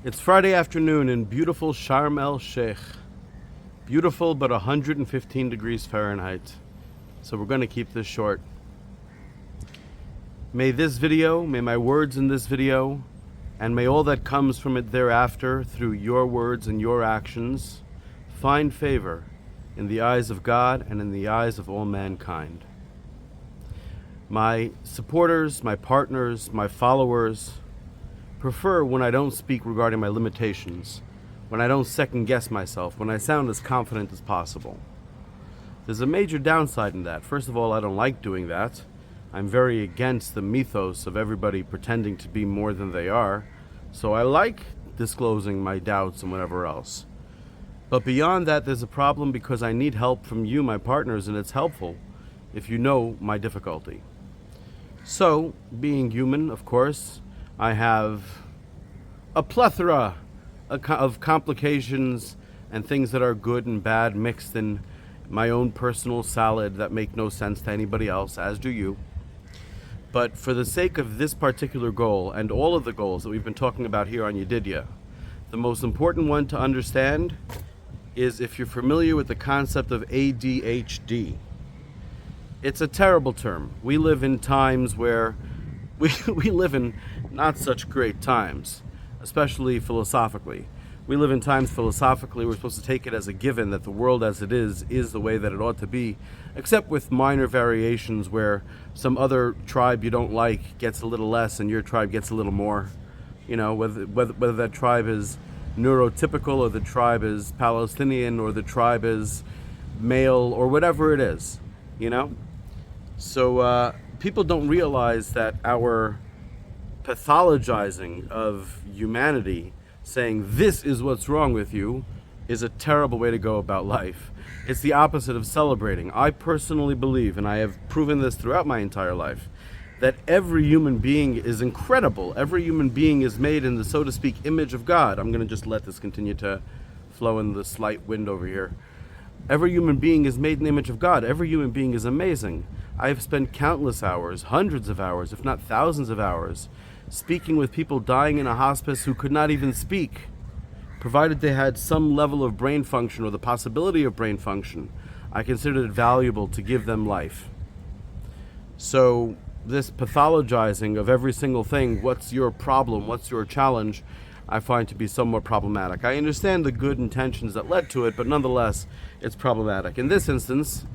It's Friday afternoon in beautiful Sharm el Sheikh. Beautiful, but 115 degrees Fahrenheit. So we're going to keep this short. May my words in this video, and may all that comes from it thereafter through your words and your actions, find favor in the eyes of God and in the eyes of all mankind. My supporters, my partners, my followers prefer when I don't speak regarding my limitations, when I don't second guess myself, when I sound as confident as possible. There's a major downside in that. First of all, I don't like doing that. I'm very against the mythos of everybody pretending to be more than they are, so I like disclosing my doubts and whatever else. But beyond that, there's a problem because I need help from you, my partners, and it's helpful if you know my difficulty. So, being human, of course, I have a plethora of complications and things that are good and bad mixed in my own personal salad that make no sense to anybody else, as do you. But for the sake of this particular goal and all of the goals that we've been talking about here on Yadidya, the most important one to understand is if you're familiar with the concept of ADHD. It's a terrible term. We live in times where we live in not such great times, especially philosophically. We live in times philosophically we're supposed to take it as a given that the world as it is the way that it ought to be, except with minor variations where some other tribe you don't like gets a little less and your tribe gets a little more. You know, whether that tribe is neurotypical or the tribe is Palestinian or the tribe is male or whatever it is, you know? So people don't realize that our pathologizing of humanity, saying this is what's wrong with you, is a terrible way to go about life. It's the opposite of celebrating. I personally believe, and I have proven this throughout my entire life, that every human being is incredible. Every human being is made in the, so to speak, image of God. I'm going to just let this continue to flow in the slight wind over here. Every human being is made in the image of God. Every human being is amazing. I have spent countless hours, hundreds of hours, if not thousands of hours, speaking with people dying in a hospice who could not even speak, provided they had some level of brain function or the possibility of brain function. I considered it valuable to give them life. So this pathologizing of every single thing, what's your problem, what's your challenge, I find to be somewhat problematic. I understand the good intentions that led to it, but nonetheless, it's problematic. In this instance,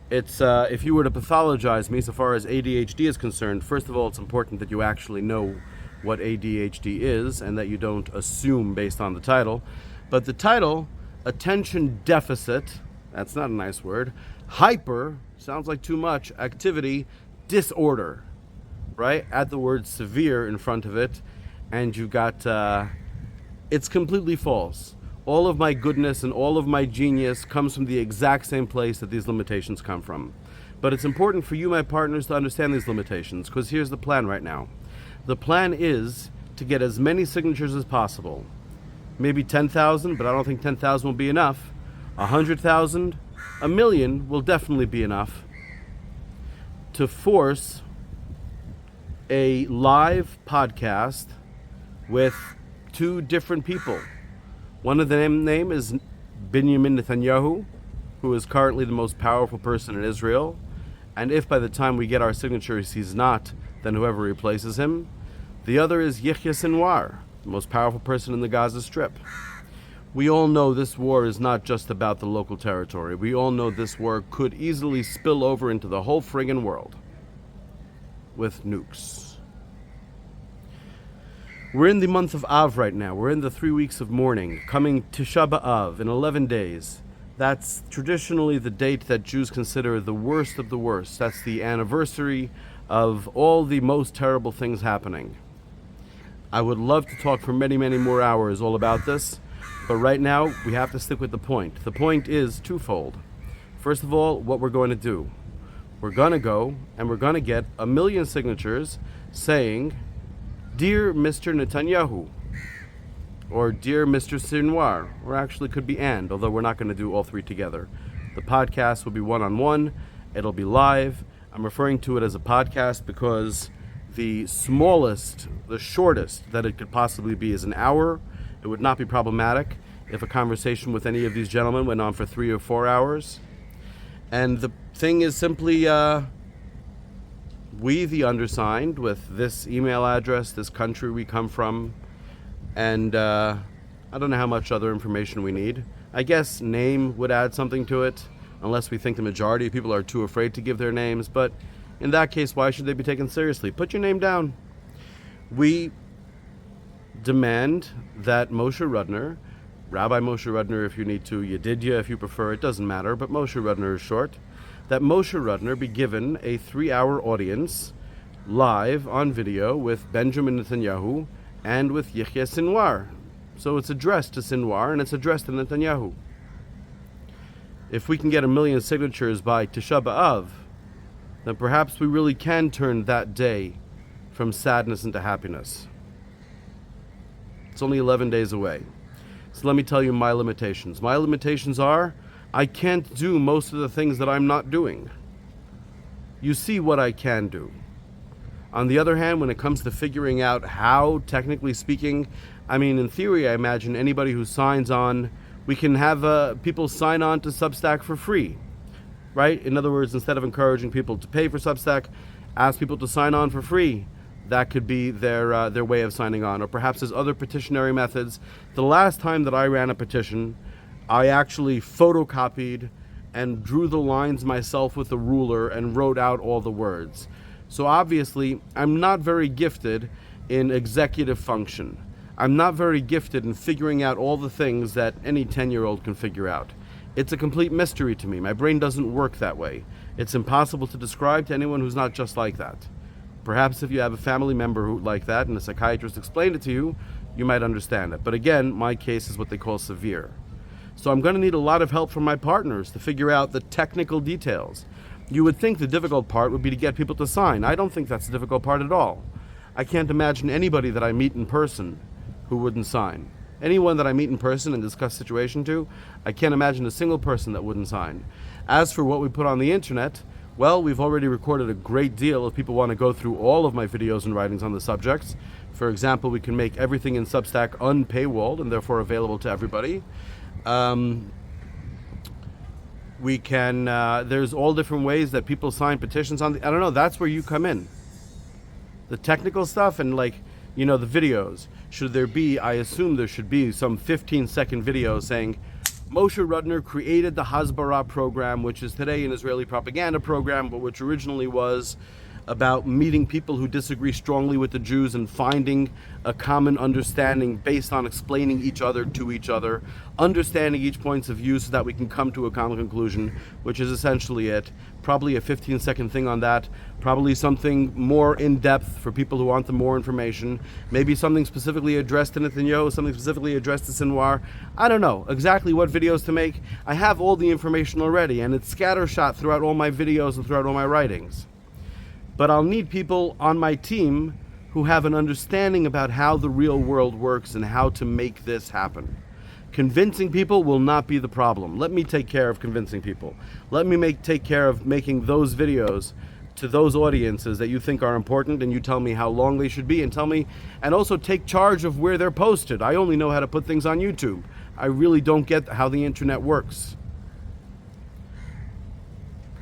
it's if you were to pathologize me so far as ADHD is concerned, first of all, it's important that you actually know what ADHD is and that you don't assume based on the title. But the title, attention deficit, that's not a nice word, hyper, sounds like too much, activity, disorder, right? Add the word severe in front of it, and you got, it's completely false. All of my goodness and all of my genius comes from the exact same place that these limitations come from. But it's important for you, my partners, to understand these limitations, because here's the plan right now. The plan is to get as many signatures as possible. Maybe 10,000, but I don't think 10,000 will be enough. 100,000, a million will definitely be enough to force a live podcast with two different people. One of them name is Benjamin Netanyahu, who is currently the most powerful person in Israel. And if by the time we get our signatures he's not, then whoever replaces him. The other is Yahya Sinwar, the most powerful person in the Gaza Strip. We all know this war is not just about the local territory. We all know this war could easily spill over into the whole friggin' world with nukes. We're in the month of Av right now. We're in the 3 weeks of mourning, coming Tisha B'Av in 11 days. That's traditionally the date that Jews consider the worst of the worst. That's the anniversary of all the most terrible things happening. I would love to talk for many, many more hours all about this, but right now we have to stick with the point. The point is twofold. First of all, what we're going to do. We're going to go and we're going to get 1 million signatures saying, Dear Mr. Netanyahu, or Dear Mr. Sinwar, or actually could be and, although we're not going to do all three together. The podcast will be one-on-one, it'll be live. I'm referring to it as a podcast because the smallest, the shortest that it could possibly be is an hour, It would not be problematic if a conversation with any of these gentlemen went on for 3 or 4 hours. And the thing is simply, we, the undersigned, with this email address, this country we come from, and I don't know how much other information we need. I guess name would add something to it, unless we think the majority of people are too afraid to give their names. But in that case, why should they be taken seriously? Put your name down. We demand that Moshe Rudner, Rabbi Moshe Rudner if you need to, Yadidya if you prefer, it doesn't matter, but Moshe Rudner is short, that Moshe Rudner be given a 3-hour audience live on video with Benjamin Netanyahu and with Yihya Sinwar. So it's addressed to Sinwar and it's addressed to Netanyahu. If we can get 1 million signatures by Tisha B'Av, then perhaps we really can turn that day from sadness into happiness. It's only 11 days away. So let me tell you my limitations. My limitations are, I can't do most of the things that I'm not doing. You see what I can do. On the other hand, when it comes to figuring out how, technically speaking, I mean, in theory, I imagine anybody who signs on, we can have people sign on to Substack for free, right? In other words, instead of encouraging people to pay for Substack, ask people to sign on for free. That could be their way of signing on. Or perhaps there's other petitionary methods. The last time that I ran a petition, I actually photocopied and drew the lines myself with a ruler and wrote out all the words. So obviously, I'm not very gifted in executive function. I'm not very gifted in figuring out all the things that any 10-year-old can figure out. It's a complete mystery to me. My brain doesn't work that way. It's impossible to describe to anyone who's not just like that. Perhaps if you have a family member who like that and a psychiatrist explained it to you, you might understand it. But again, my case is what they call severe. So I'm going to need a lot of help from my partners to figure out the technical details. You would think the difficult part would be to get people to sign. I don't think that's the difficult part at all. I can't imagine anybody that I meet in person who wouldn't sign. Anyone that I meet in person and discuss situation to, I can't imagine a single person that wouldn't sign. As for what we put on the internet, well, we've already recorded a great deal. If people want to go through all of my videos and writings on the subjects, for example, we can make everything in Substack unpaywalled and therefore available to everybody. We can, there's all different ways that people sign petitions on I don't know, that's where you come in. The technical stuff and the videos. Should there be, I assume there should be some 15-second video saying, Moshe Rudner created the Hasbara program, which is today an Israeli propaganda program, but which originally was about meeting people who disagree strongly with the Jews and finding a common understanding based on explaining each other to each other, understanding each point of view so that we can come to a common conclusion, which is essentially it. Probably a 15-second thing on that, probably something more in-depth for people who want the more information, maybe something specifically addressed to Netanyahu, something specifically addressed to Sinwar. I don't know exactly what videos to make. I have all the information already, and it's scattershot throughout all my videos and throughout all my writings. But I'll need people on my team who have an understanding about how the real world works and how to make this happen. Convincing people will not be the problem. Let me take care of convincing people. Let me take care of making those videos to those audiences that you think are important, and you tell me how long they should be, and also take charge of where they're posted. I only know how to put things on YouTube. I really don't get how the internet works.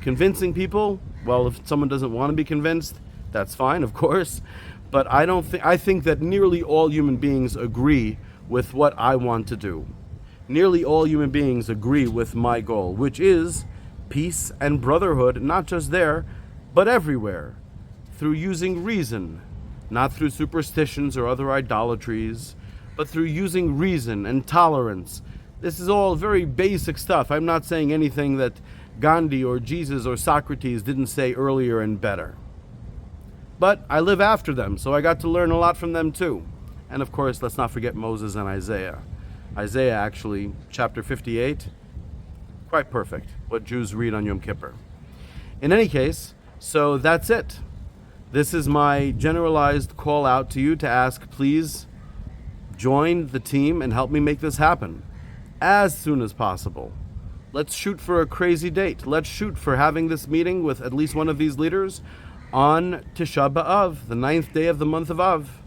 Convincing people, well, if someone doesn't want to be convinced, that's fine, of course. But I think that nearly all human beings agree with what I want to do. Nearly all human beings agree with my goal, which is peace and brotherhood, not just there, but everywhere, through using reason, not through superstitions or other idolatries, but through using reason and tolerance. This is all very basic stuff. I'm not saying anything that Gandhi or Jesus or Socrates didn't say earlier and better. But I live after them, so I got to learn a lot from them too. And of course, let's not forget Moses and Isaiah. Isaiah actually, chapter 58, quite perfect, what Jews read on Yom Kippur. In any case, so that's it. This is my generalized call out to you to ask, please join the team and help me make this happen as soon as possible. Let's shoot for a crazy date. Let's shoot for having this meeting with at least one of these leaders on Tisha B'Av, the 9th day of the month of Av.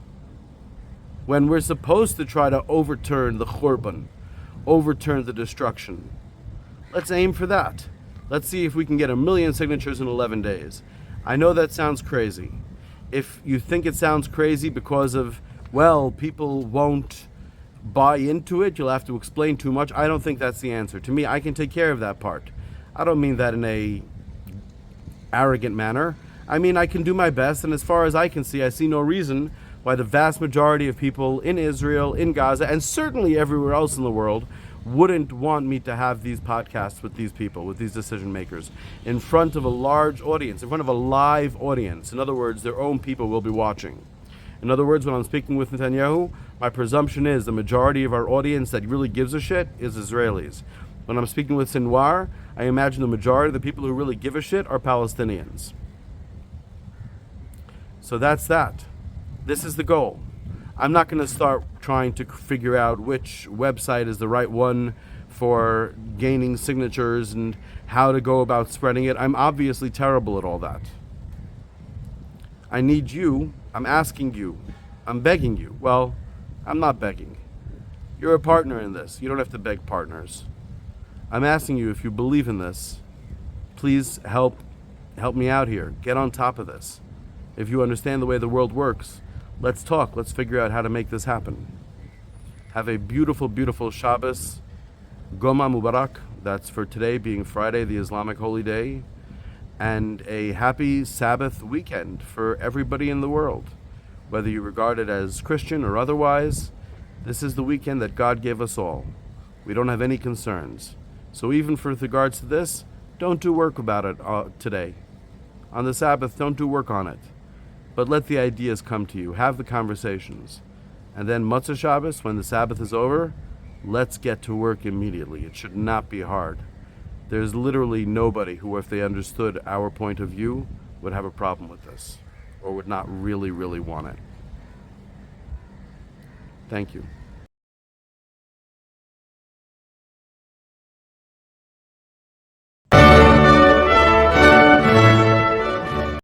when we're supposed to try to overturn the Khurban, overturn the destruction. Let's aim for that. Let's see if we can get 1 million signatures in 11 days. I know that sounds crazy. If you think it sounds crazy because of, well, people won't buy into it, you'll have to explain too much, I don't think that's the answer. To me, I can take care of that part. I don't mean that in a arrogant manner. I mean, I can do my best, and as far as I can see, I see no reason why the vast majority of people in Israel, in Gaza, and certainly everywhere else in the world wouldn't want me to have these podcasts with these people, with these decision makers, in front of a large audience, in front of a live audience. In other words, their own people will be watching. In other words, when I'm speaking with Netanyahu, my presumption is the majority of our audience that really gives a shit is Israelis. When I'm speaking with Sinwar, I imagine the majority of the people who really give a shit are Palestinians. So that's that. This is the goal. I'm not going to start trying to figure out which website is the right one for gaining signatures and how to go about spreading it. I'm obviously terrible at all that. I need you. I'm asking you. I'm begging you. Well, I'm not begging. You're a partner in this. You don't have to beg partners. I'm asking you, if you believe in this, please help me out here. Get on top of this. If you understand the way the world works, let's talk. Let's figure out how to make this happen. Have a beautiful, beautiful Shabbos. Goma Mubarak. That's for today, being Friday, the Islamic holy day. And a happy Sabbath weekend for everybody in the world. Whether you regard it as Christian or otherwise, this is the weekend that God gave us all. We don't have any concerns. So even with regards to this, don't do work about it today. On the Sabbath, don't do work on it. But let the ideas come to you. Have the conversations. And then Motzei Shabbos, when the Sabbath is over, let's get to work immediately. It should not be hard. There's literally nobody who, if they understood our point of view, would have a problem with this or would not really, really want it. Thank you.